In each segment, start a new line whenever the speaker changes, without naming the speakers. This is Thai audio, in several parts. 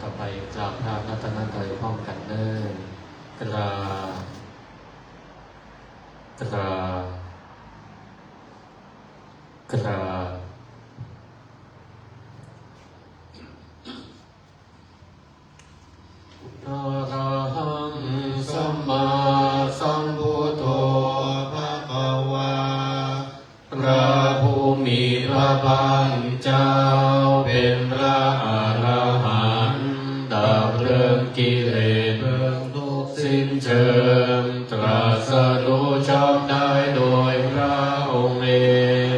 ต่อไปกราบพระรัตนตรัยพร้อมกันเนิ่นกราบกราบกราบอะระหังสัมมาสัมพุทโธภะคะวาพระผู้มีพระภาคเจ้าเป็นพระอรหันต์ดับเรื่องกิเลสเบื้องทุกข์สิ้นเชิงตรัสรู้ชอบได้โดยพระองค์เอง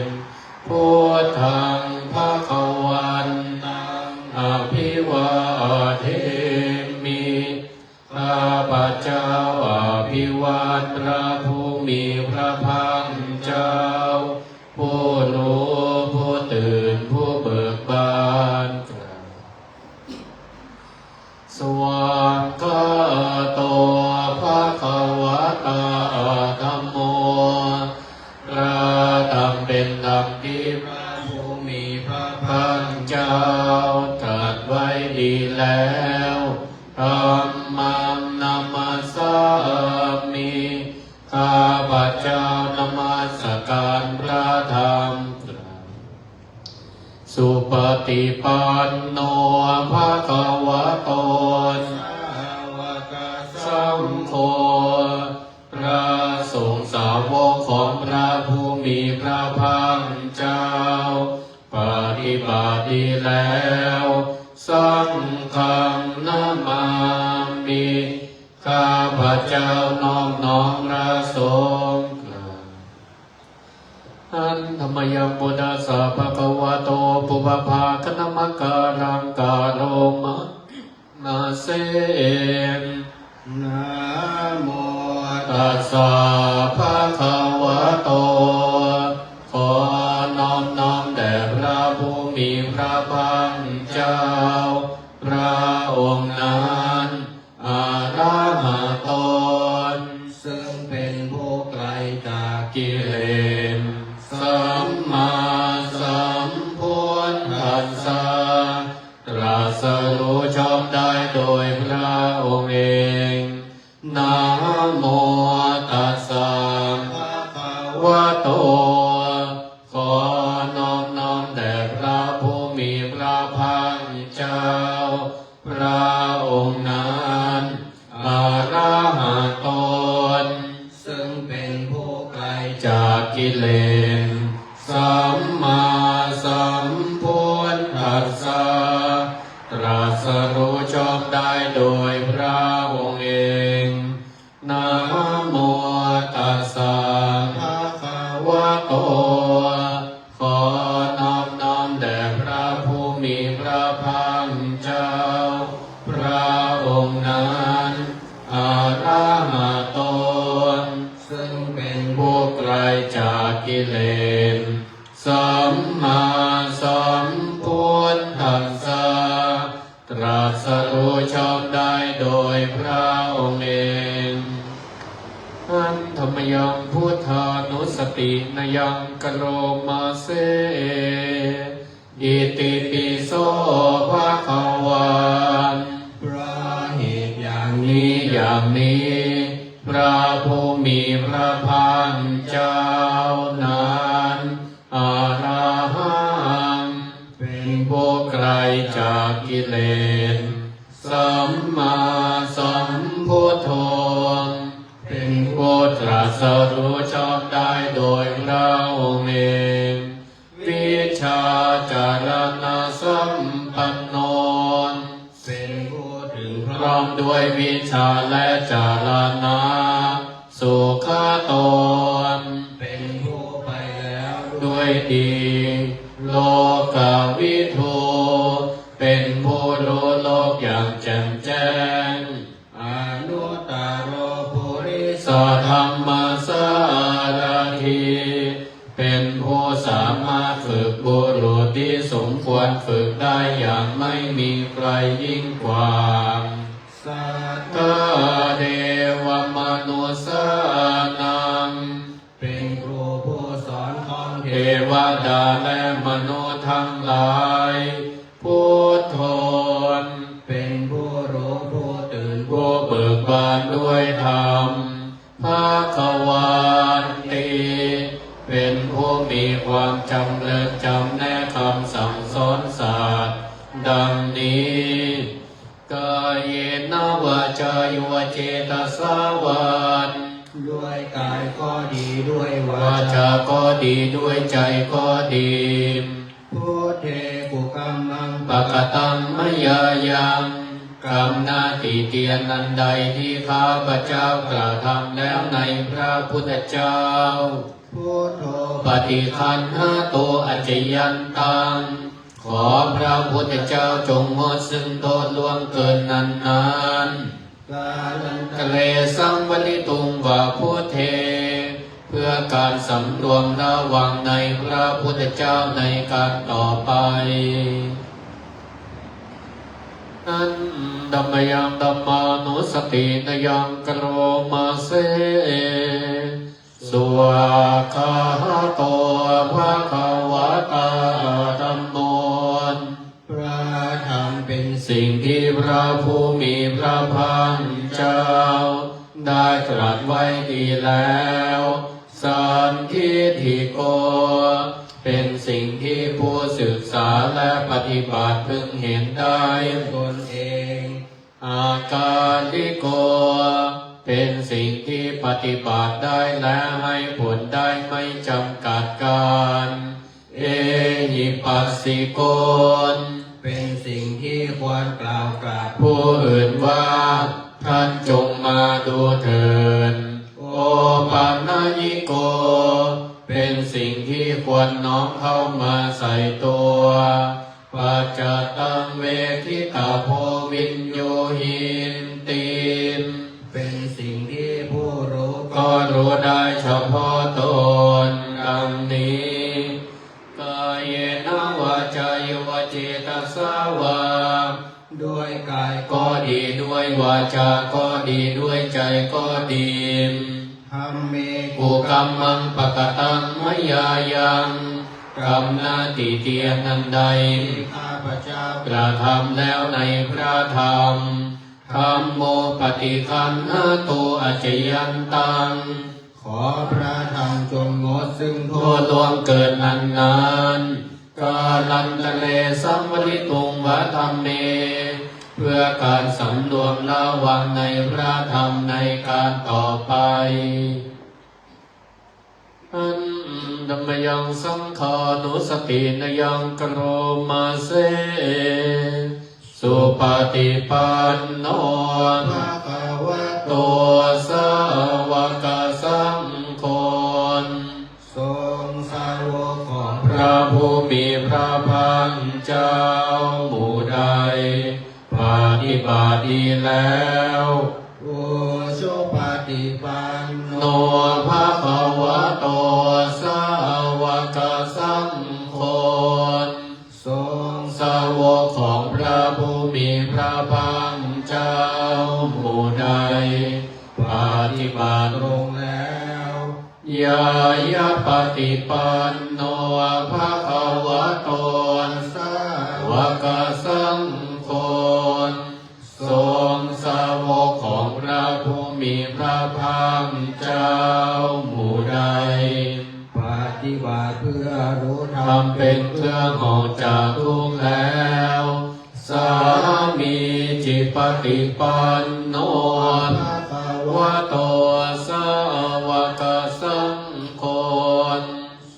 พุทธังภคะวันตังอภิวาเทมิข้าพเจ้าอภิวาทพระผู้มีพระภาคเจ้าผู้รู้ผู้ตื่นผู้เบิกบานสวากขาโตภะคะวะตาธัมโมพระธรรมเป็นธรรมที่พระผู้มีพระภาคเจ้าตรัสไว้ดีแล้วธัมมังนัมมัสสามิข้าพเจ้านมัสการพระธรรมสุปฏิปันโนภะคะวะโตสาวกสังโฆพระสงฆ์สาวกของพระผู้มีพระภาคเจ้าปฏิบัติดีแล้วสังฆังนามามิข้าพเจ้านอบน้อมพระสงฆ์อันธรรมยังบุตสะภะคะวะโตปุพพาคณมการังการโรมะนาเสนนะโมตัสสะภะคะวะโตขอน้อมน้อมแด่พระผู้มีพระภาคเจ้าพระองค์นั้นอะระหะโตซึ่งเป็นผู้ไกลจากกิเลสสัมมาสัมพุทธัสสะตรัสรู้ชอบได้โดยพระองค์เองนะโมตัสสะภะคะวะโตขอน้อมน้อมแด่พระผู้มีพระภาคเจ้าพระองค์นั้นอะระหะโตซึ่งเป็นผู้ไกลจากกิเลสสัมมาสัมพุทธัสสะตรัสรู้ชอบได้โดยพระองค์เองนะโมตัสสะภะคะวะโตขอน้อมน้อมแด่พระผู้มีพระภาคเจ้าพระองค์นั้นอะระหะโตซึ่งเป็นผู้ไกลจากกิเลสสัมมาสัมพุทธัสสะตรัสรู้ชอบได้โดยพระองค์เองอันธรรมยังพุทธานุสตินยังกโรมาเสอิติปิโสภะคะวันพระเหตุอย่างนี้อย่างนี้พระผู้มีพระภาคเจ้านั้นอะระหังเป็นผู้ไกลจากกิเลสสัมมาสัมพุทโธเป็นผู้ตรัสรู้ชอบได้โดยพระองค์เองวิชาจารณสัมปันโนเป็นผู้ถึงพร้อมด้วยวิชาและจารณะสุขโตเป็นผู้ไปแล้วด้วยดีโลกวิทูเป็นผู้รู้โลกอย่างแจ่มแจ้งอนุตตรปุริสธรรมสารถีเป็นผู้สามารถฝึกบุรุษที่สมควรฝึกได้อย่างไม่มีใครยิ่งกว่าสัทธาเทวมนุสสานังเป็นครูผู้สอนของเทวดาและมนุษย์ทั้งหลายพุทโธเป็น ดังนี้กายเยนะวาจายุวเจตสาวัน
ด้วยกายก็ดีด้วยวาว
าจาก็ดีด้วยใจก็ดี
พุทเทกุกัมมัง
ปะกตังมยายังกรรมหน้าติเตียนนันใดที่ข้าพเจ้ากระทำแล้วในพระพุทธเจ้า
พุทโธ
ปฏิคันหาโตอัจจยันตังขอพระพุทธเจ้าจงงดซึ่งโทษล่วงเกินนั้นนั้น
กาลัน
ทะเลสังวลิตุงวาพุทเท เพื่อการสำรวมระวังในพระพุทธเจ้าในการต่อไปนั้นดัมมยังดัมมานุสตินยังกโรมาเสสุขะโตภะคะวะตาธัมโม
พระธรรมเป็น
สิ่งที่พระผู้มีพระภาคเจ้าได้ตรัสไว้ดีแล้วสันทิฏฐิโกเป็นสิ่งที่ผู้ศึกษาและปฏิบัติพึงเห็นได้ตนเองอาการลิโกเป็นสิ่งที่ปฏิบัติได้และให้ผลได้ไม่จำกัดการเอหิปัสสิโก
เป็นสิ่งที่ควรกล่าวกราบ
ผู้อื่นว่าท่านจงมาดูเถิดโอปัญญิโก เป็นสิ่งที่ควรน้อมเข้ามาใส่ตัวปัจจตังเวทิตาโพวินโยหินติม
เป็นสิ่งที่ผู้รู้
ก็รู้ได้เฉพาะตนดังนี้กายเยนะวาจายุวเจตสาวา
ด้วยกาย
ก็ดีด้วยวาจาก็ดีด้วยใจก็ดี
ธรรมเม
กูกรรมังปะกตังมยายังกรรมหน้าติเตียนนันใด
ข้าพเจ้าก
ระทำแล้วในพระธรรมธัมโมปฏิคันหาโตอัจจยันตัง
ขอพระธรรมจงงดซึ่งโท
โทษ
ษ
ล่วงเกินนานนานกาลันทะเลสัมวลิตุงวะธรรมเม เพื่อการสำรวมระวังในพระธรรมในการต่อไปอันดัมมยังสังขานุสตินยังกโรมาเสสุปฏิปันโน
ภะคะวะโต
ตัวสาวกสังโฆ
ทรงสาวกของ
พระผู้มีพระภาคเจ้าหมู่ใดปฏิบัติดีแล้ว
โอโชปฏิปันโน
โนภะคะวะโตสาวกสังโฆ
ทรง
สาวกของพระผู้มีพระภาคเจ้าหมู่ใดปฏิบัติ
ตรงแล้ว
ยายาปฏิปันโนภะคะวะโต
สาว
กสังโฆทรงสาวกของพระผู้มีพระภาคเจ้าหมู่ใด
ปฏิบัติเพื่อรู้ธรรม
ทำเป็นเครื่องออกจากทุกข์แล้ว สามีจิปฏิปันโน
ภะคะ
วะ
วะ
โตสาวกสังโฆ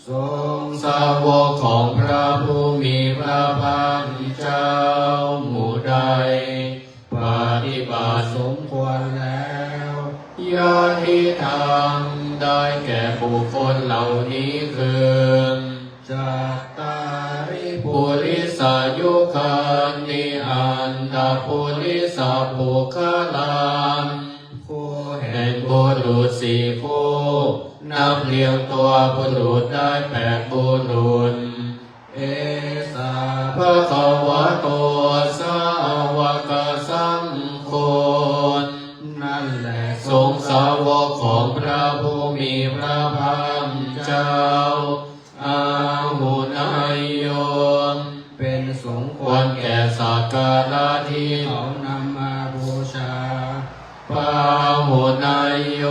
ทรง
สาวกของพระผู้มีพระภาคเจ้าหมู่ใดปฏิบัติ
สมควรแล้ว
ยาทิทางได้แก่บุคคลเหล่านี้คือ
จัตตาริ
ปุริสายุคานิอันดาปุริสาภูคลาน
ผู้แห่
แห่
ง
งบุรุษสี่คู่นับเรียงตัวบุรุษได้8บุรุษ
เอสา
พระขวะโตสาวกสังโฆ
นั่นแหละ
ทรงสาวกของพระผู้มีพระภาคเจ้าอาหุนายโย
เป็นสงฆ์
ควรแก่สักการะที่
เขานำมาบูชา
ปาหุนายโย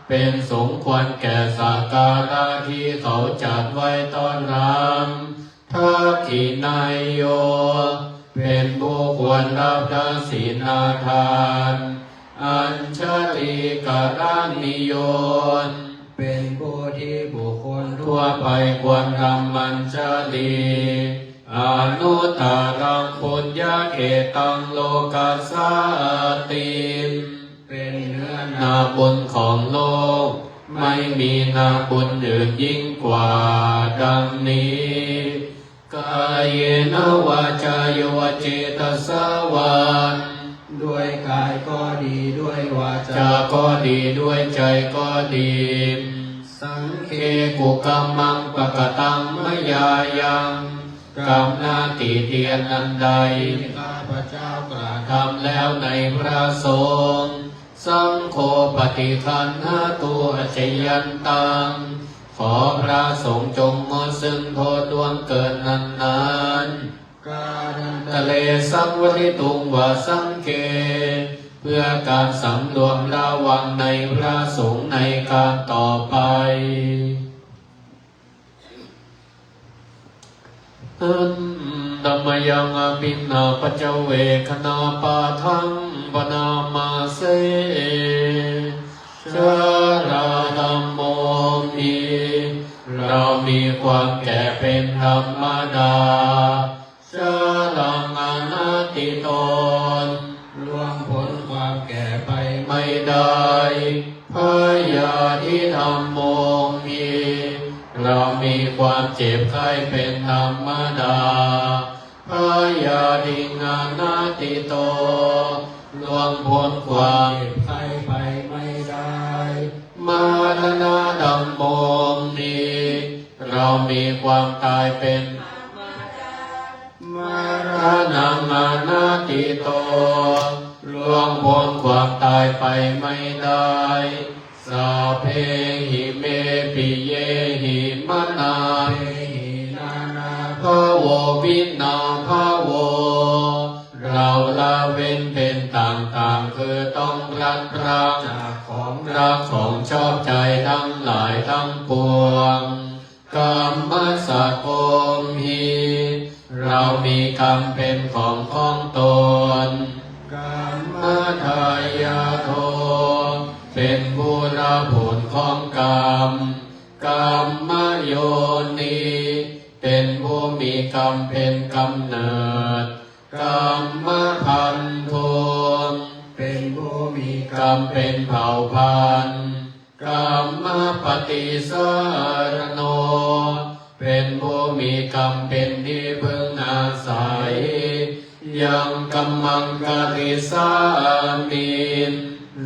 เป็นสมควรแก่สักการะที่เขาจัดไว้ต้อนรับทักขินายโย ควรรับทั้งศีลนาทานอัญชลีการนิโยน
เป็นผู้ที่บุคคล
ทั่วไปควรทำอัญชลีอนุตตรังปุญญาเขตังโลกัสสติม
เป็นเนื้อ
นาบุญของโลกไม่มีนาบุญอื่นยิ่งกว่าดังนี้กายเยนวาจาโยเจตสวาน
ด้วยกายก็ดีด้วยวา
จาก็ดีด้วยใจก็ดี
สังเข
กุกรรมังปะกตังมยายังกรรมหน้าติเตียนอันใด
ข้าพเจ้ากระ
ทำแล้วในพระสงฆ์สังโฆปฏิคันหาตัวจยันตังขอพระสงฆ์จงงดซึ่งโทษดวงเกิดนาน
ๆการ
ทะเลสังวริตุงวาสังเกเพื่อการสำรวมระวังในพระสงฆ์ในการต่อไปธัมมยังอภินนาปัจเจเวคณาปาทังปนามาเสชาราธัมโมมีเรามีความแก่เป็นธรรมดาชาลังอนัตติโตน
ล่วงพ้นความแก่ไป
ไม่ได้พยาธิธรรมโมมีเรามีความเจ็บไข้เป็นธรรมดาพยาธิงานาติโตล่วงพ้นความ
เจ็บไข้ไปไม่ได้
มรณะธรรมโมมีเรามีความตายเป็นมรณะมานาติโตล่วงพ้นความตายไปไม่ได้สัพเพหิเมปิเยหิมนา
หินานา
ภโววินาภโวเราละเว้นเป็นต่างๆคือต้องรัก
จากของ
รักของชอบใจทั้งหลายทั้งปวงกรรมสัพพมหิเรามีกรรมเป็นของตน
กรรม
ทายาโทเป็นผู้รับผลของกรรมกรรมโยนิเป็นผู้มีกรรมเป็นกำเนิดกรรมพันธุ
เป็นผู้มี
กรรมเป็นเผ่าพันธุ์กรรมปฏิสารโนเป็นผู้มีกรรมเป็นที่พึ่งอาศัยยังกัมมังกริสามิน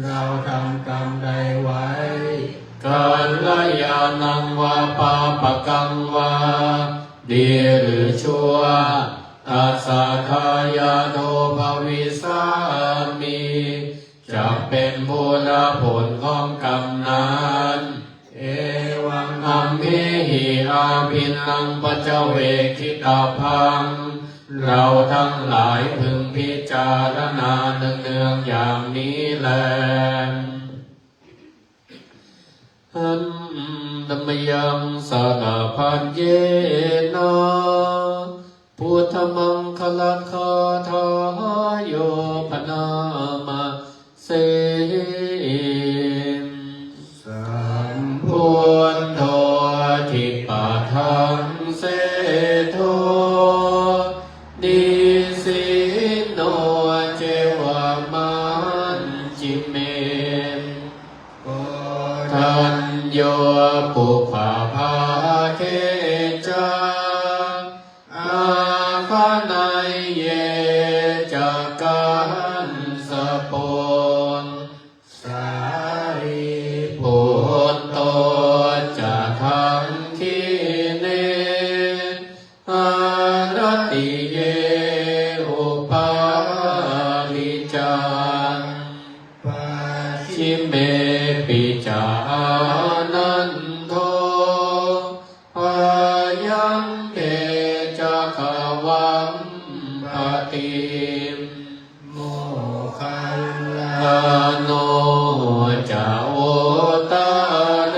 เราทำกรรมใดไว้
กัลยาณังวาปาปะกังวาดีหรือชั่วตัสสะทายาโนภวิสามิจะเป็นผู้รับผลของกรรมนั้น
เอวัง
อัมพิหิอาภินังปัจเจเวคิตาพังเราทั้งหลายพึงพิจารณาเนืองๆอย่างนี้แลธัมมยังสารพันเยนะพุทธมังคลัคคาทายโยปนามาเส
สัม
พุทโธทิปะทังเสโทดิสิโนเจวามันจิเมนทันโยปุปาภาเคจาอาคานายเยจากกันสะปน
สารี
พุทโตจะทังคีเนอารติเยอุปาลิจัง
ปัจ
ชิเมปิจานันโทอายังเกจะขวัมปฏิ
โมคัลลา
โนจะโอตาเล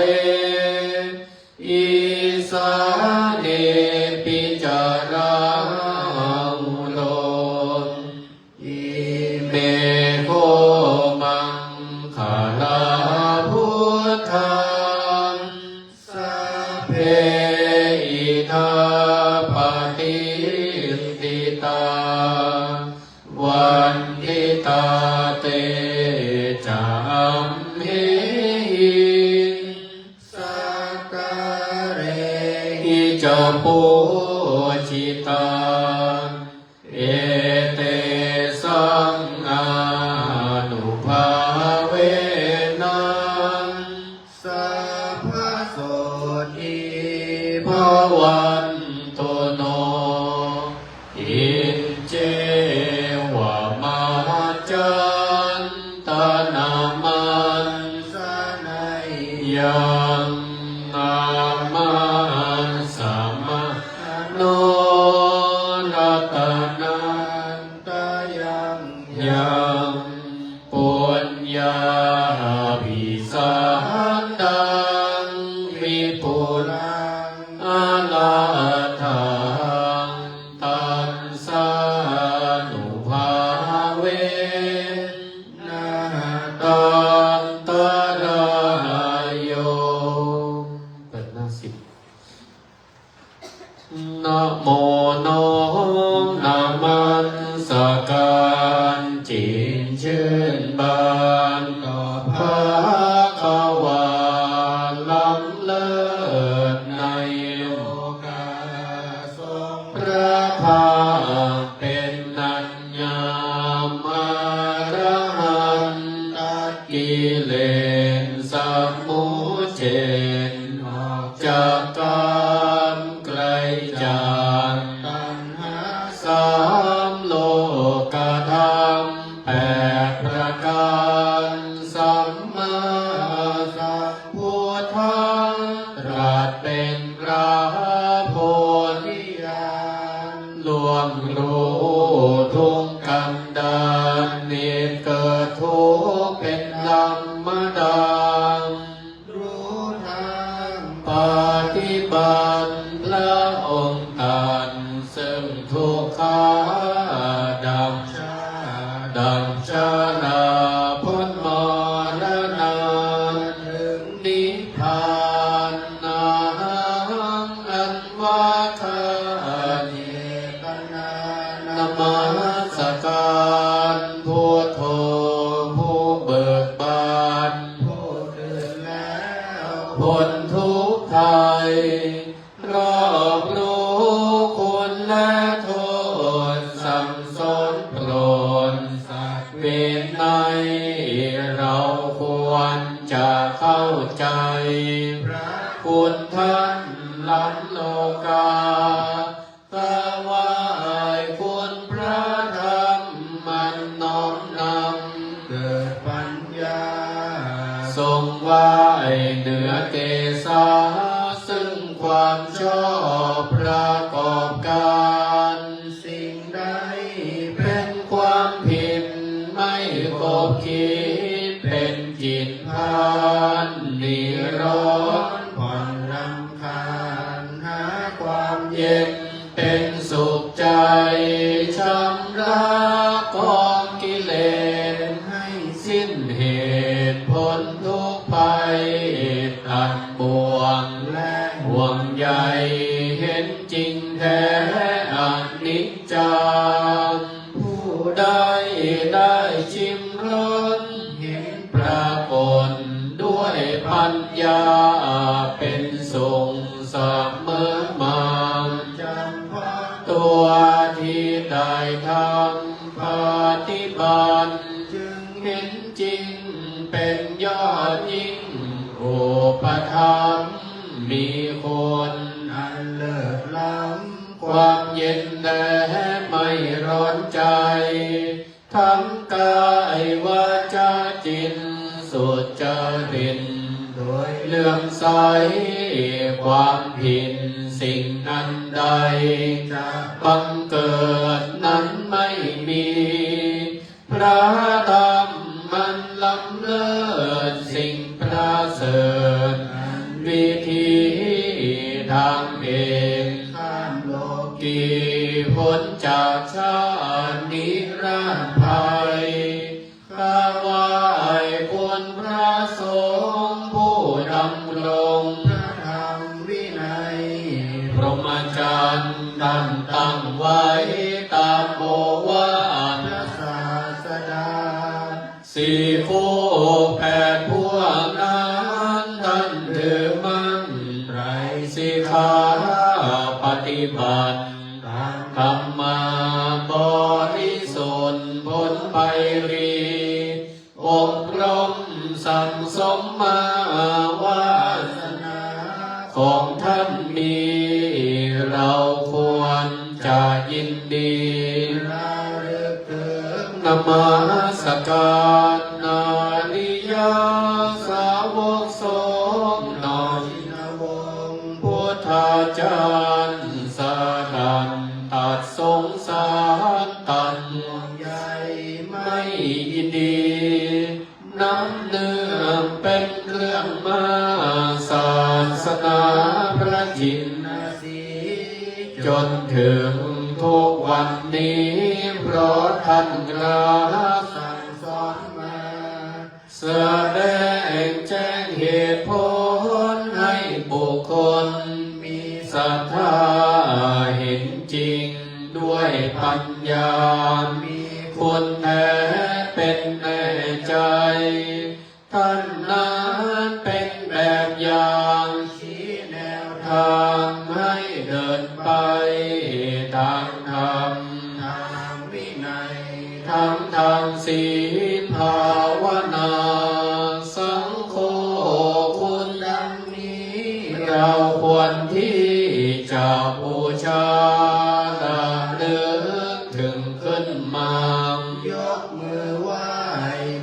อิสาเนปิจารามุโล ตาเตจามเห
สักการะ
หิจปุจิตาเอเตสังอานุภาเวนัง
สัพพะโสติ
ภวันตุโนอินเจวะมาจันตนามัน
สนัย
ยังนามันสัมมาโนรัตนา
ตายัง
ยังปุญญาภิสันตังวิปุลังอาลาทังตันสานุภาเวนะตันตรายโยเปิดหน้าสิบ นะโมน้อมนามันสการจินชื่นบานต่อพระขวาล้ำเลิศในโลกาทรงพระภาคเป็นนัญญามารหันตัดกิเลสสมุเฉดออกจากกามไกลจากตัณหาสามโลกธรรมแปดประการสัมมาสัมพุทธังตรัสเป็นพระโพธิญาณล่วงรู้ทุกกันดารเหตุเกิดทุกข์เป็นธรรมดา
รู้ธรรม
ปฏิบัติพระองค์ตันซึ่งทุกขาดับชาดับชาลาพ้นมรณะถึงนิพพานนาอันว่าคาเยตนานมัสการพุทโธผู้เบิกบาน
ผู้ตื่นแล้ว
พ้นทุกข์ภัยรอบรู้คุณและโทษสั่งสอนโปรดสัตว์เวทในเราควรจะเข้าใจพระคุณท่านล้ำโลกาถวายคุณพระธรรมมันน้อมนำ
เกิดปัญญา
ทรงไหว้เหนือเกศาซึ่งความชอบประกอบการ
สิ่งใด
เป็นความผิดไม่กบคิดเป็นจิตพานนิร้อน
ผ่อนรำคาญหาความ
เย็นเป็นสุขใจชำระกองกิเลสให้สิ้นเหตุผลทุกข์ภัยตัดบ่วงและห่วงใยเห็นจริงแท้อนิจจังผู้ใดได้ชิมรสเห็นปรากฏด้วยปัญญาเป็นสุขเสมอมา
จำเพาะ
ตัวที่ได้ทำปฏิบัติ
จึง
เห็นจริงเป็นยอดยิ่งอุปธรรมภ์มีคน
อันเลิศล้ำ
ความเย็นแด่ไม่ร้อนใจ ทั้งกายวาจาจิตสุจริตโดยเลื่อมใสความผิดสิ่งนั้นใด
จะ
บังเกิดนั้นไม่มี พระธรรมมันล้ำเลิศสิ่งประเสริฐวิธีทางเอง
ข้ามโลก
กีพ้นจากชาตินิรันดร์ภัยข้าไหว้คุณพระสงฆ์ผู้ดำรง
พระธรรมวินัย
พรหมจรรย์ตั้งไว้ตามโอวาท
พระศาสดา
สี่คู่แปดพวกนั้นท่านถือมั่นไตรสิกขาปฏิบัติธรรมาบริสุทธิ์พ้นไปรีอบรมสั่งสมมาวาสนาของท่านมีเราควรจะยินดีระลึกถึงนมัสการนาริยาสาวกสงฆ์นอนวงศ์พุทธาจารย์สาดันตัดสงสารตันใหญ่ไม่ยินดีน้ำเนื้อเป็นเครื่องมาศาสนาพระจินสีจนถึงทุกวันนี้เพราะท่านกล้าสั่งสอนมาแสดงแจ้งเหตุผลให้บุคคลมีศรัทธาเห็นจริงด้วยปัญญามีคุณแท้เป็นแน่ใจท่านนั้นเป็นแบบอย่างชี้แนวทางให้เดินไปทางธรรมทางวินัยทางศีลภาวนาสังโฆคุณดังนี้เราควรที่จะบูชาระลึกถึงขึ้นมายกมือไหว้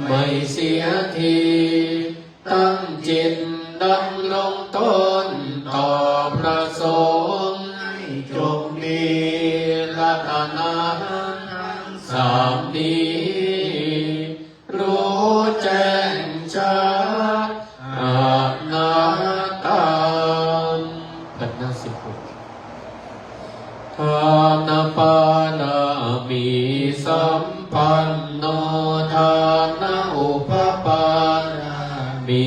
ไม่เสียทีตั้งจิตดำลงต้นต่อพระสงฆ์ให้จงมีรัตนะทั้งสามนี้รู้แจ้งชัดอานาตามปัญญา16ทานปานามีสัมปันโนทานะอุปปานามี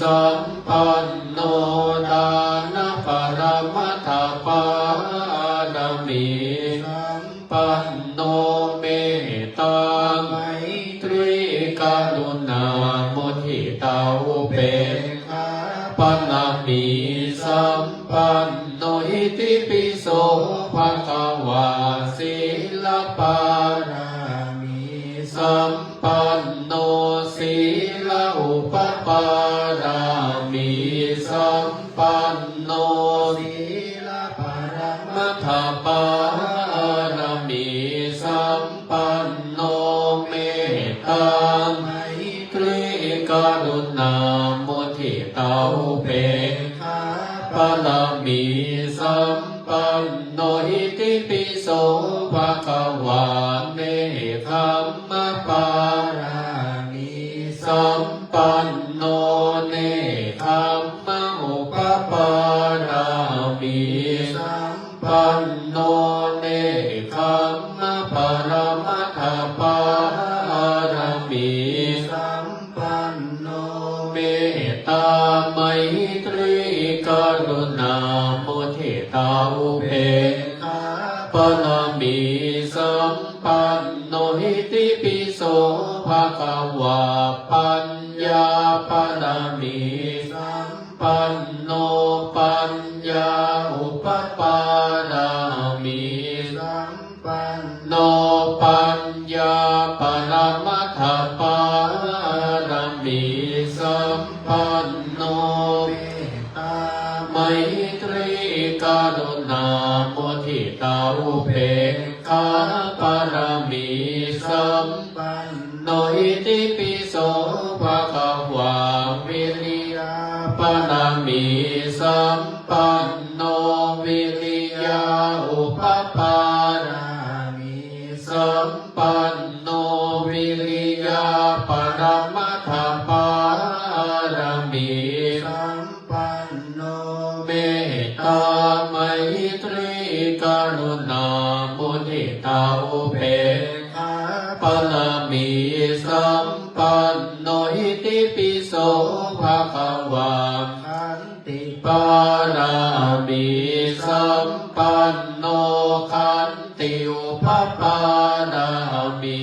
สัมปันโนทานะปรมัตถปานามีสัมปันโนเมตตาไมตรีกรุณามุทิตาอุเบกขาปนามีสัมปันโนหิติปิโสภะคะวาศีลปารามีสัมปันโนศีลอุปปารามีสัมปันโนศีลปรมัตถปารามีสัมปันโนเมตตาไมตรีกรุณามุทิตาอุเบกขาปนามีสัมปันโนหิติปิโสภะคะวาเนคัมมะปารามีสัมปันโนเนคัมมะอุปปารามีสัมปันโนเนคัมมะปรมัตถปารามีสัมปันโนเมตตาไมตรีกรุณามุทิตาอุเบกขาปนามีสัมปันโนหิติปิโสภะคะวาปัญญาปนามีสัมปันโนปัญญาอุปปารามีสัมปันโนปัญญาปรมัตถปารามีสัมปันโนเมตตาไมตรีกรุณามุทิตาอุเบกขาปรามีสัมปันโนหิติปิโสภะคะวาวิริยะปนามีสัมปันโนวิริยะอุปปารามีสัมปันโนวิริยะปรมัตถปารามีสัมปันโนเมตตาไมตรีกรุณามุทิตาอุเบกขาปนามีสัมปันโนหิติปิโสภะคะวาขันติปารามีสัมปันโนขันติอุปปารามี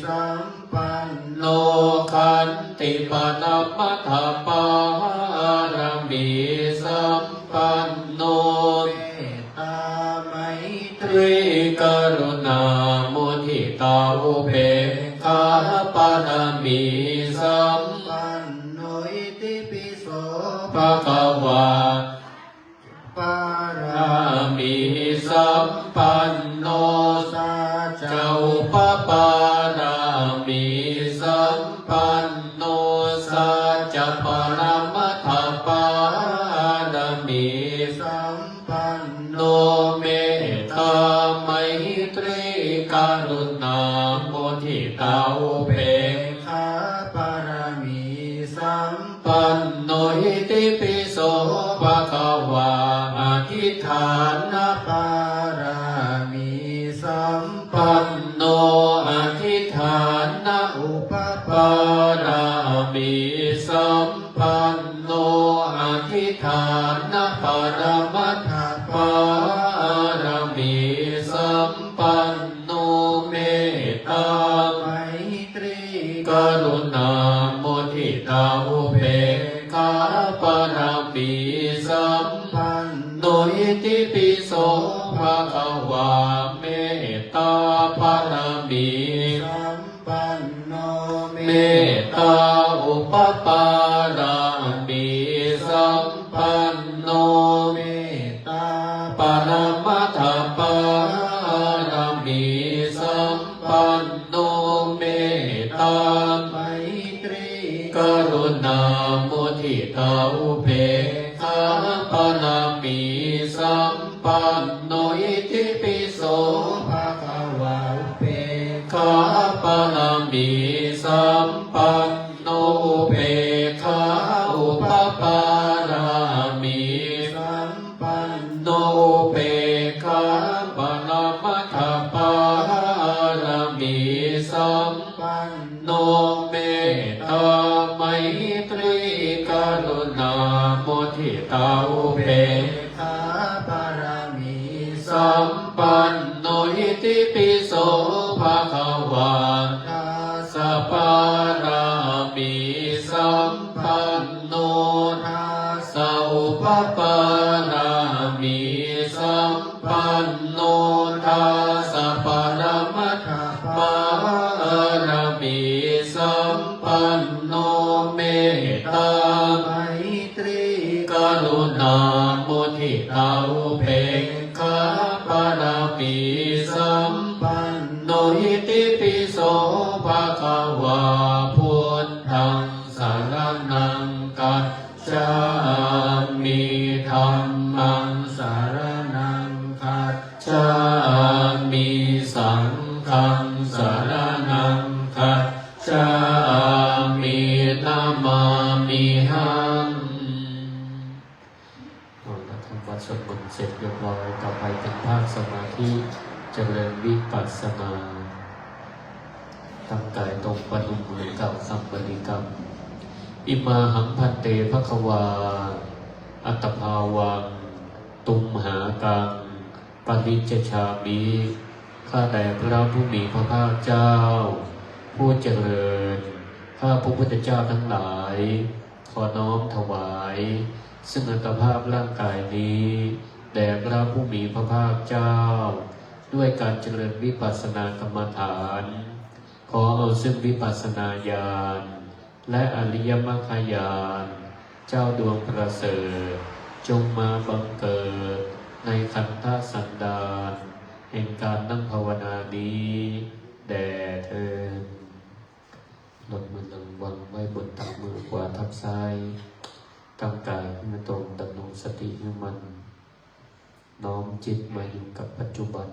สัมปันโนขั ติปนัมมัทธปารมีสัมปันโน
เมตตาไมต
ต
รี
รีกรุณามุทิตาอุเบกขาปารมีสัม
ปันโนอิติปิโส
ภะคะวา
ปารา
รามีสัมปันโน
สัจ
เจ้าปปารามีสัมปันโนสัจจปรมัตถปารมี
สัมปันโน
โนเมตตาไมตรีกรุณาโมทิตาอุเบก
ขาปารามีสัม
ปันโนหิติปิโสภะคะวาอธิษฐานนะ
ปารามีสัม
ปันโนอธิษฐานนะ
อุปปา
ปารามีสัมปันโนอธิษฐานนะปรมัตถปารมีสัมปันโนเมตตา
ไมตรี
กรุณาโมทิตาอุเบกขาปารมีสัม
ปัน
โนอิติปิโสภะคะวาเมตตาปารมี
สัมปันโน
เมตตาอุปปารามีสัมปันโน
เมตตา
ปรมัตถปารมีสัมปันโนเมตตา
ไมตรี
กรุณาโมทิตาอุเบกขาปนามีสัมปันโนอิติปิโส
ภะคะวาอุเปก
ขาปนามีสัมปันโนอุเบกขาอุปปารามี
สัมปัน
โนอุเบกขาปนามัทธปารมีสัม
ปัน
โนเมตตาไมตรีกรุณาโมทิตาอุเบก
ขาปารามี
สัมปันโนอิติปิโสภะคะวา
ทา
สัพพารามีสัมปันโน
ทา
สัพพปารามีสัมปันโนทาสัพพะระมัตถปารมีสัมปันโนเมตตา
ไมตรี
กรุณาโมทิตาอุเบกขาปารมีสัม
ปัน
โนหิติปิโสภะคะวาพุทธังสารนังกัจจามิธัมมังสารนังกัจจามิสังฆังสารนังกัจจามินามามิหังเราทำวัดสวดมนต์เสร็จเรียบร้อยต่อไปเป็นภาคสมาธิเจริญวิปัสสนาตั้งกายตรงประดุมมือเก่าสัมปริกรรมอิมาหังพันเตภควาอัตตภาวังตุมหากังปริจจชามิข้าแต่พระผู้มีพระภาคเจ้า ผู้เจริญข้าพระพุทธเจ้าทั้งหลาย ขอน้อมถวายซึ่งอัตภาพร่างกายนี้แด่พระผู้มีพระภาคเจ้า ด้วยการเจริญวิปัสสนากรรมฐาน ขอเอาซึ่งวิปัสสนาญาณและอริยมรรคญาณเจ้าดวงประเสริฐจงมาบังเกิดในขันธสันดานแห่งการนั่งภาวนานี้แด่เธอลดมือลงวางไว้บนตักมือขวาทับซ้ายตั้งกายให้มันตรงดำรงสติให้มันน้อมจิตมาอยู่กับปัจจุบัน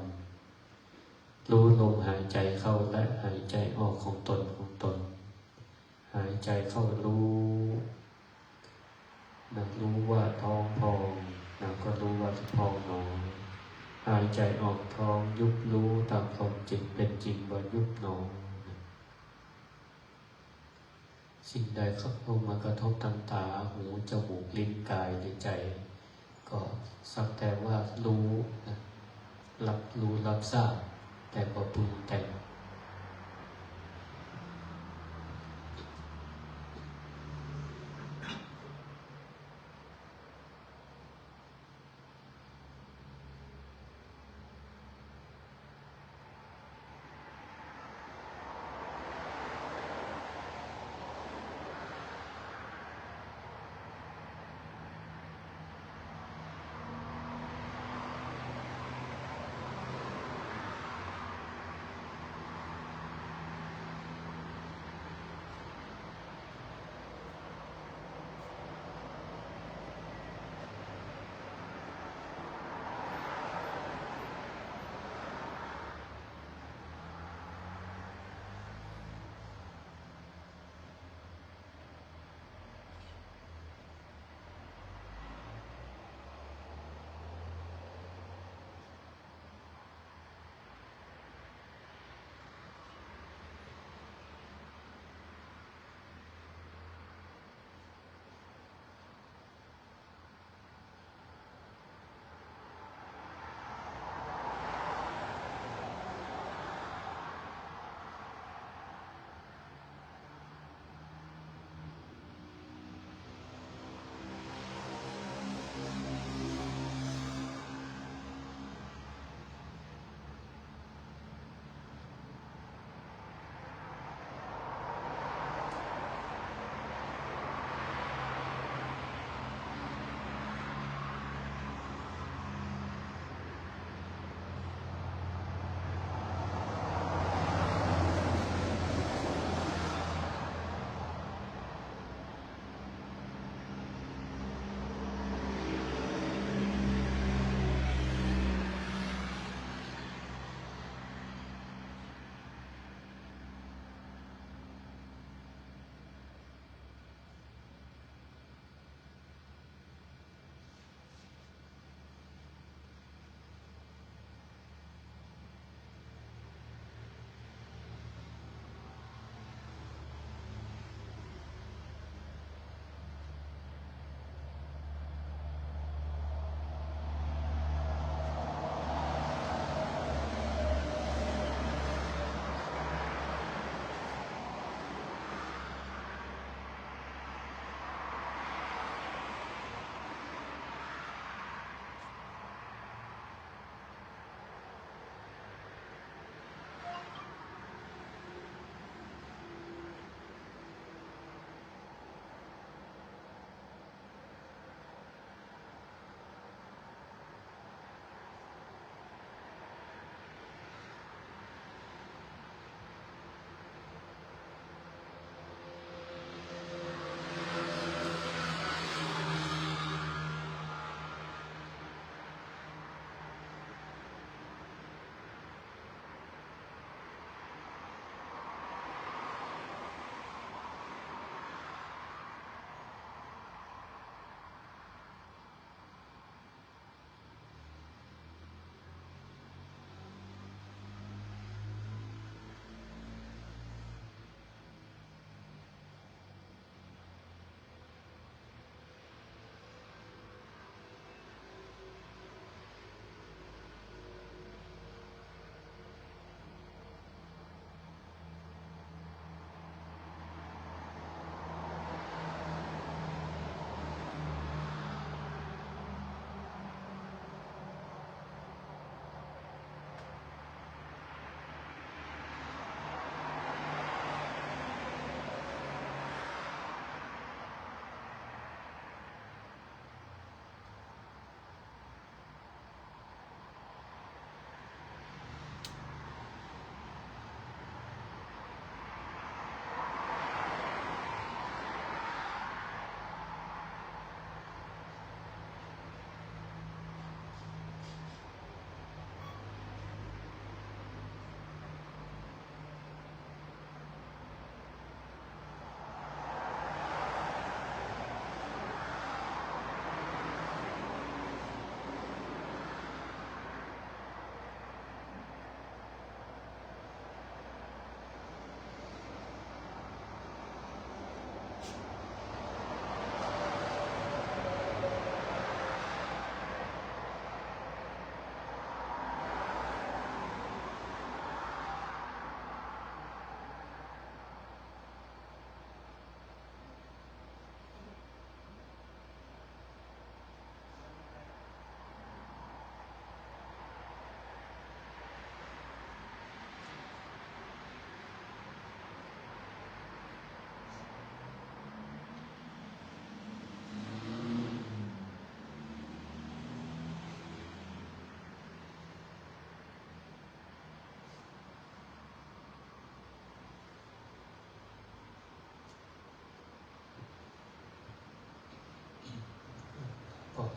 รู้ลมหายใจเข้าและหายใจออกของตนหายใจเข้ารู้รู้ว่าท้องพองก็รู้ว่าท้องหนอหายใจออกท้องยุบรู้ตามความจริงเป็นจริงว่ายุบหนอสิ่งใดเข้าลมากระทบทางตาหูจมูกลิ้นกายหรือใจก็สักแต่ว่ารู้รับรู้รับทราบแต่บ่ปรุงแต่ง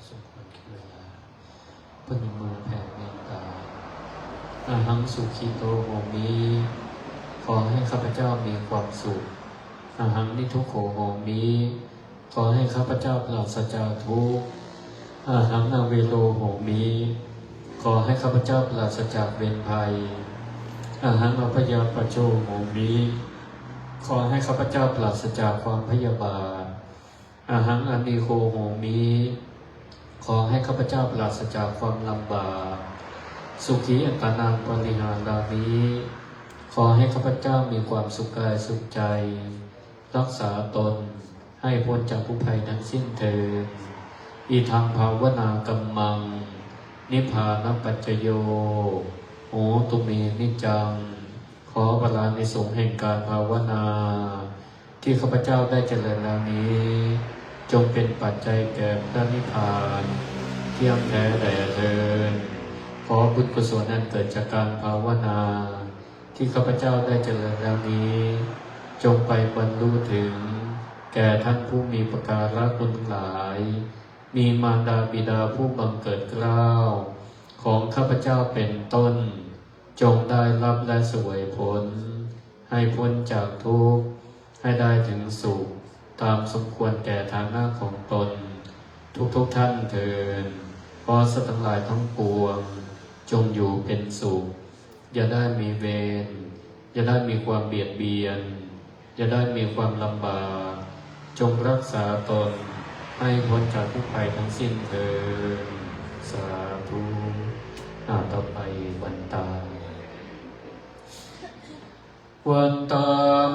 สมควรแก่เวลาพนมมือแผ่เมตตาอาหังสุขีโตโหมิขอให้ข้าพเจ้ามีความสุขอาหังนิทุกโขโหมิขอให้ข้าพเจ้าปราศจากทุกข์อาหังอเวโลโหมิขอให้ข้าพเจ้าปราศจากเวรภัยอาหังอภยาปโจโหมิขอให้ข้าพเจ้าปราศจากความพยาบาทอาหังอนิโคโหมิขอให้ข้าพเจ้าปราศจากความลำบากสุขีอัตนางปริหารามิขอให้ข้าพเจ้ามีความสุขกายสุขใจรักษาตนให้พ้นจากทุกภัยทั้งสิ้นเถิดอีทังภาวนากัมมังนิพพานปัจจโยโหตุเมนิจังขอบาลาในสงฆ์แห่งการภาวนาที่ข้าพเจ้าได้เจริญแล้วนี้จงเป็นปัจจัยแก่พระนิพพานเที่ยงแท้แด่เถิดขอบุญกุศลนั้นเกิดจากการภาวนาที่ข้าพเจ้าได้เจริญแล้วนี้จงไปบรรลุถึงแก่ท่านผู้มีประการคุณทั้งหลายมีมารดาบิดาผู้บังเกิดเกล้าของข้าพเจ้าเป็นต้นจงได้รับและเสวยผลให้พ้นจากทุกข์ให้ได้ถึงสุขตามสมควรแก่ฐานะของตนทุกท่านเถิดขอสัตว์ทั้งหลายทั้งปวงจงอยู่เป็นสุขอย่าได้มีเวรอย่าได้มีความเบียดเบียนอย่าได้มีความลำบากจงรักษาตนให้พ้นจากทุกภัยทั้งสิ้นเถิดสาธุต่อไปวันตาวันตา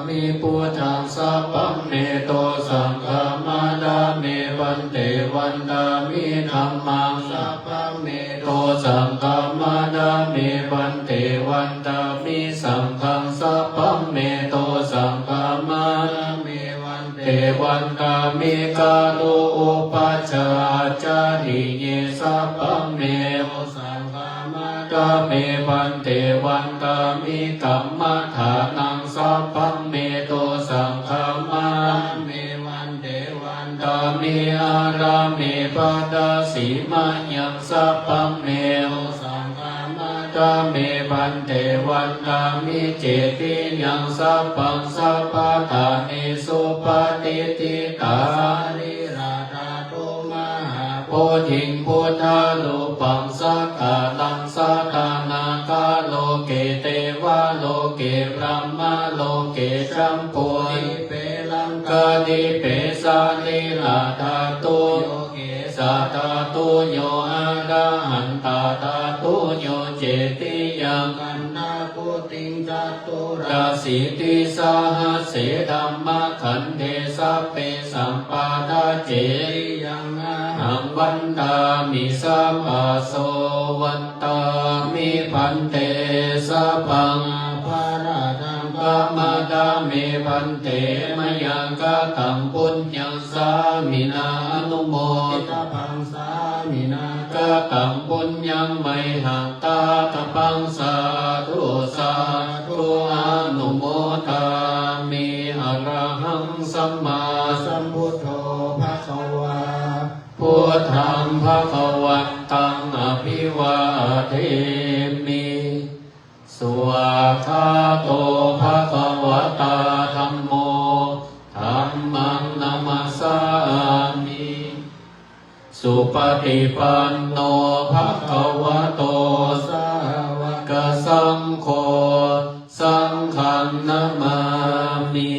มิปุถังสัพพเมโตสังฆมาดาเมวันเตวันตามิธัมมังสัพพเมโตสังฆมาดาเมวันเตวันตามิสังฆังสัพพเมโตสังฆมาดาเมวันเตวันตามิกาโลอุปัชฌาจาริเยสัพพเมโตสังฆมาดาเมวันเตวันตามิกัมมัฏฐานังสัพพเมโตสังฆมาเมวันเตวันตามิอารามิปัสสสีมายังสัพพเมโตสังฆมาตาเมวันเตวันตามิเจติยังสัพพังสัพพะทานิสุปฏิทิตาริราธาตุมหาโพธิงพุทธาลูปังสักขาลังสัทธานาคาโลเกเตวะโลเกพระมะโลเกจัมปุริเปลังกาดิเปสาลิลาธาตุโยเกสัตตาตุโยอะระหันตาธาตุโยเจติยังกันนาปุติงจัตุราสิติสาหัสเสธัมมะขันเทสัพเพสัมปาทาเจยังหังวันตามิสัพพะโสวันตามิพันเตสัพพังภาราทังกัมมะดาเมพันเตมยังกะตังปุญญังสามินาอนุโมทพังสามินากะตังปุญญังไมหังตาตพังสาธุสาธุอนุโมทามิอะระหังสัมมาสัมพุทโธภะคะวาพุทธังภะคะวันตังอภิวาเทมิสวากขาโตภะคะวะตาธัมโมธัมมังนัมสสามิสุปฏิปันโนภะคะวะโตสาวกสังโฆสังฆังนามามิ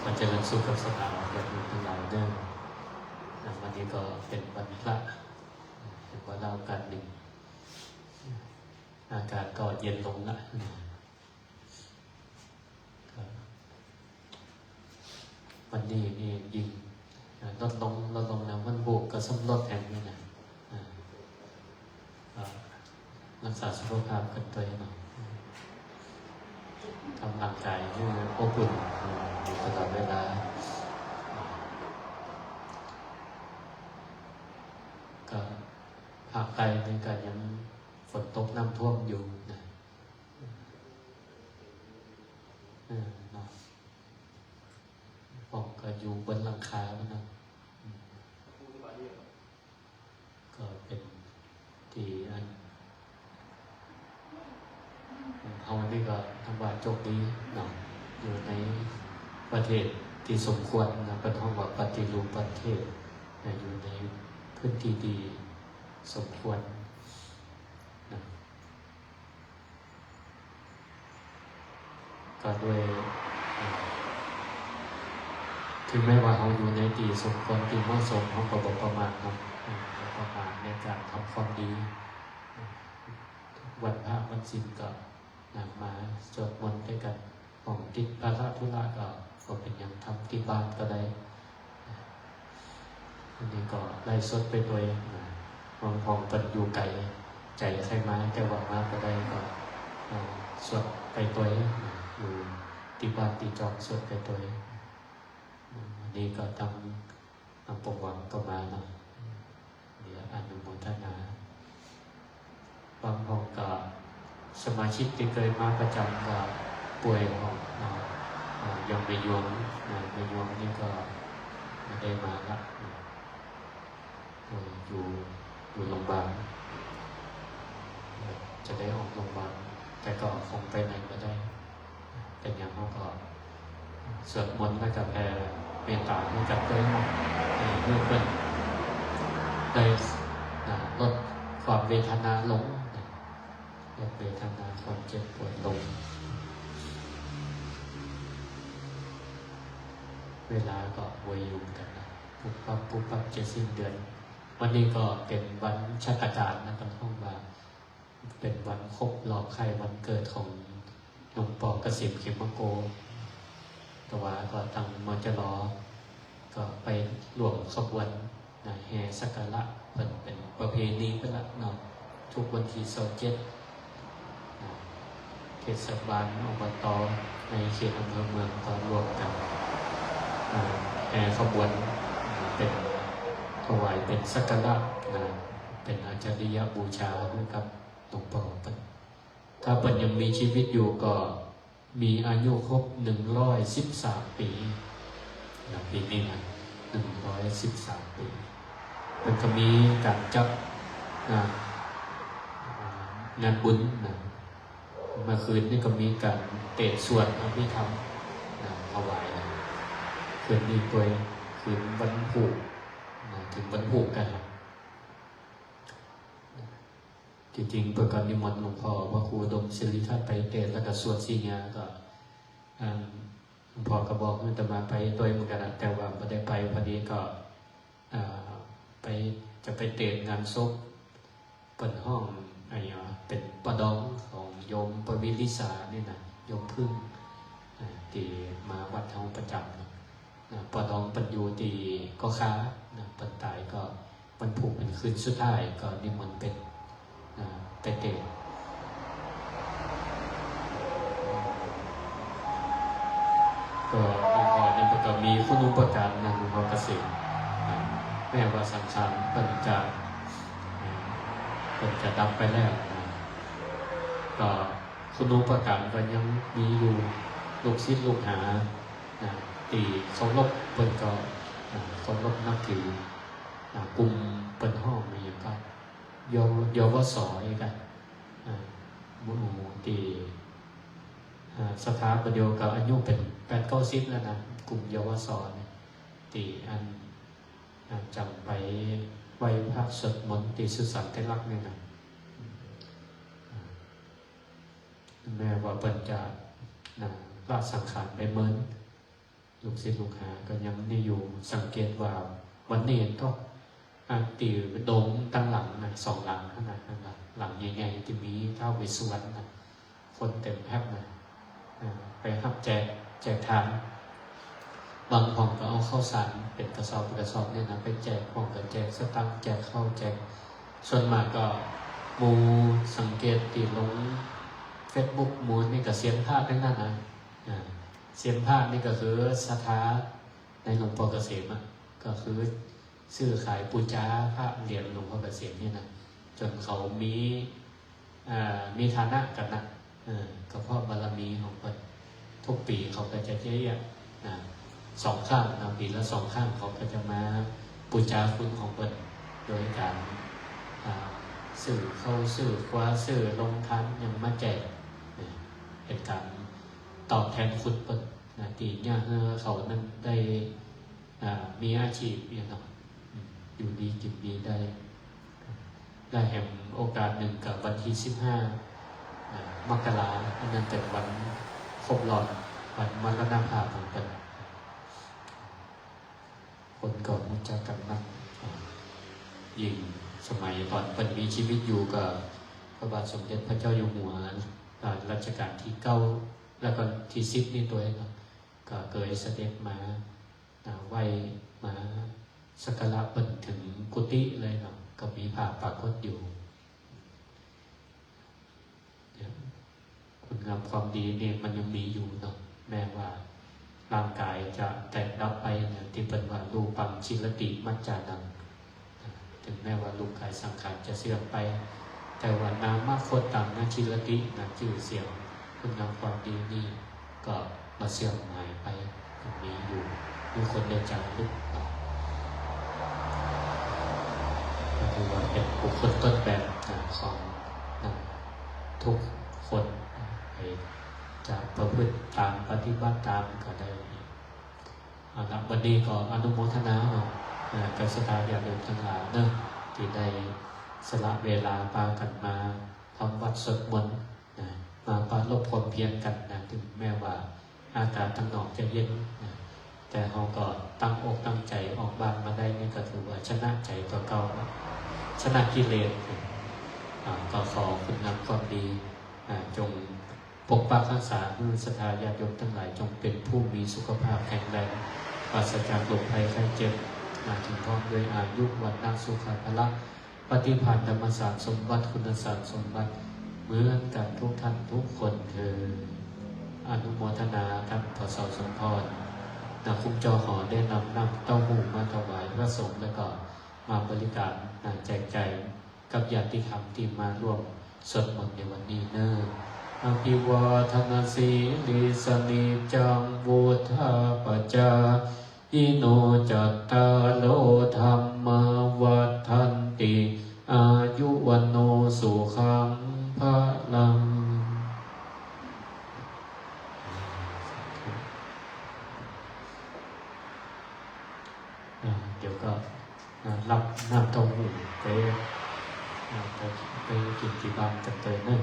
มันจะเป็นสุขกับสถานแบบนี้ทั้งหลายเด้อวันนี้ก็เป็นวันพระเป็นวันเราการหนึ่งอากาศก็เย็นลงละวันนี้นี่ยิ่งลดลงนะมันบวกกับสำรวจแห่งนี้นะรักษาสุขภาพกันตัวเองหน่อยทำร่างกายให้อบอุ่นอยู่ตลอดเวลา ใต้นี่ก็ยังฝนตกน้ำท่วมอยู่นะเนาะผมก็อยู่บนหลังคาแล้วนะก็เป็นที่อันเฮานี่ก็ทำว่าโชคดีเนาะอยู่ในประเทศที่สมควรนะเป็นห้องว่าปฏิรูปประเทศนะอยู่ในพื้นที่ดีสมควรนะก็ด้วยถึงแม้ว่าเราอยู่ในที่สมควรที่เหมาะสมเราก็บ่ประมาทเนาะบ่ประมาทในการทำความดีวันพระวันศีลก็มาสวดมนต์ด้วยกันของติดภาระธุระก็เป็นอย่างทำที่บ้านก็ได้อันนี้ก็ไล่สดไปด้วยมองพองเป็นอยู่ไกลใจใครมาแต่ว่ามาก็ได้ก็สวดไปตัวอยู่ที่บ้านที่จอมสวดไปตัวอันนี้ก็ทำปกหวังก็มาเนาะเดี๋ยวอนุโมทนาบางห้องก็สมาชิกที่เคยมาประจำก็ป่วยของยังไม่ยวมไม่ยวมนี่ก็ไม่ได้มาละอยู่โรงพยาบาลจะได้ออกโรงพยาบาลแต่ก็คงไปไหนไม่ได้เป็นอย่างเขาก็สวดมนต์แล้วก็แผ่เมตตาให้กับเพื่อนเพื่อนได้ลดความเวทนาลงลดเวทนาความเจ็บปวดลงเวลาก็วยอยู่กันนะปุ๊บปั๊บจะสิ้นเดือนวันนี้ก็เป็นวันชาตการนะตอนห้องว่าเป็นวันครบรอบไขวันเกิดของหลวงปู่เกษมเขมโกแต่ว่าก็ตั้งมจรก็ไปร่วมขบวนแห่สักการะเป็นประเพณีไปละเนาะทุกวันที่27เทศบาลอบตในเขตอำเภอเมืองก็รวมกันแห่ขบวนเป็นถวายเป็นสักการะเป็นอาจาริยบูชาด้วยครับหลวงพ่อถ้าเปิดยังมีชีวิตอยู่ก็มีอายุครบ113 ปีปีนี้นะ113 ปีมันก็มีการจัดงานบุญเมื่อคืนนี่ก็มีการเตะสวดอภิธรรมถวายคืนนี้ตัวคืนวันผูกถึงวันผูกกันจริงๆประกอบนิมนต์หลวงพ่อพระครูดมศิริทัตไปเตะแล้วก็สวดสีญาก็หลวงพ่อก็บอกให้ตมาไปตัวเหมือนกันแต่ว่าไม่ได้ไปพอดีก็จะไปเตะงานศพเปิดห้องเป็นปะดองของโยมปวิลิสานี่นะโยมพึ่งที่มาวัดเฮาประจำปะดองปัญญูที่ก็ค้าปันตายก็วันผูกเป็นคืนสุดท้ายก็นิมนต์เป็นไปเตะก็หลวงพ่อนี่ก็มีคุณูปการนะหลวงพ่อเกษมแม้ว่าสังขารเป็นจะดับไปแล้วก็คุณูปการก็ยังมีอยู่ลูกศิษย์ลูกหาตีเคารพเปิดก็เคารพนับถือกลุ่มเปิดห้องอะไรอย่างก็ยวสอีกบุญตีสถาปเดียวกับอายุเป็น8-90แล้วนะกลุ่มยวสตีจำไปไว้พระสวดมนต์ตีสุสันเทลักเนี่ยนะแม้ว่าเป็นจะละสังขารไปเหมือนลูกศิษย์ลูกหาก็ยังได้อยู่สังเกตว่าวันนี้ก็ตีโดมตั้งหลัง2 หลังขนาดนั้นหลังใหญ่ๆที่มีเท่าวิสุวรรณคนเต็มแทบไปรับแจกทานบางห้องก็เอาข้าวสารเป็นกระสอบเนี่ยนะไปแจกห้องก็แจกสตังค์แจกข้าวแจกส่วนมากก็มูสังเกตตีลงFacebook มูนี่ก็เสียงภาพทั้งนั้นนะเสียงภาพนี่ก็คือศรัทธาในหลวงพ่อเกษมก็คือซื้อขายปูจาพระเหรียญหลวงพ่อเกษมนี่นะ จนเขามีฐานะกันนะก็เพราะบารมีของเพิ่นทุกปีเขาก็จะเยี่ยมสองข้างปีละสองข้างเขาก็จะมาบูชาคุณของเพิ่นโดยการสื่อเข้าสื่อคว้าสื่อลงทันยังมาแจกเป็นการตอบแทนคุณเพิ่นตีเนี่ยเขานั้นได้มีอาชีพเนาะอยู่ดีกินดีได้แห่งโอกาสหนึ่งกับวันที่15 มกราอันนั้นเป็นวันครบรอบวันมรณภาพของเป็นคนก่อนรู้จักกันนักยิ่งสมัยตอนเป็นมีชีวิตอยู่กับพระบาทสมเด็จพระเจ้าอยู่หัวรัชกาลที่9แล้วก็ที่10นี่ตัวเองก็เคยเสด็จมาไหว้มาสักการะเป็นถึงกุฏิเลยเนาะก็มีภาพปรากฏอยู่คุณงามความดีเนี่ยมันยังมีอยู่เนาะแม้ว่าร่างกายจะแตกดับไปเนี่ยที่เป็นว่ารูปังชิรติมัจจานังถึงแม้ว่ารูปกายสังขารจะเสื่อมไปแต่ว่านามโคตังนะชิรตินะชื่อเสียงคุณงามความดีนี่ก็มาเสื่อมหายไปยังมีอยู่มีคนได้จำลึกก็ถือว่าเป็นบุคคลต้นแบบของทุกคนจะประพฤติตามปฏิบัติตามก็ได้วันนี้ก็อนุโมทนากับสถาญาติโยมทั้งหลายเนอะที่ได้สละเวลาพากันมาทำวัดสวดมนต์มาปราลบความเพียรกันถึงแม้ว่าอากาศทั้งนอกจะเย็นแต่เราก็ตั้งอกตั้งใจออกบ้านมาได้นี่ก็ถือว่าชนะใจตัวเก่าชนะกิเลสก็ขอคุณงามความดีจงปกปักรักษาศรัทธาญาติโยมทั้งหลายจงเป็นผู้มีสุขภาพแข็งแรงปราศจากโรคภัยไข้เจ็บถึงพร้อมด้วยอายุวันนักสุขภาละปฏิภาณธรรมศาสตร์สมบัติคุณศาสตร์สมบัติเหมือนกันทุกท่านทุกคนคืออนุโมทนาท่านพศสมพรคุ้มจอหอได้นำเต้าหู้มาถวายพระสงฆ์แล้วก็มาบริการแจกจ่ายกับญาติธรรมที่มาร่วมสวดมนต์ในวันนี้เนอะอภิวาทนาสีลิสนิจังวุธาปจาอิโนจัตตาโลธรรมวัฏันติอายุวันโนสุขังภะลังเดี๋ยวก็รับน้ำเต้าหู้ไปกินที่บ้านกันเลยเนอะ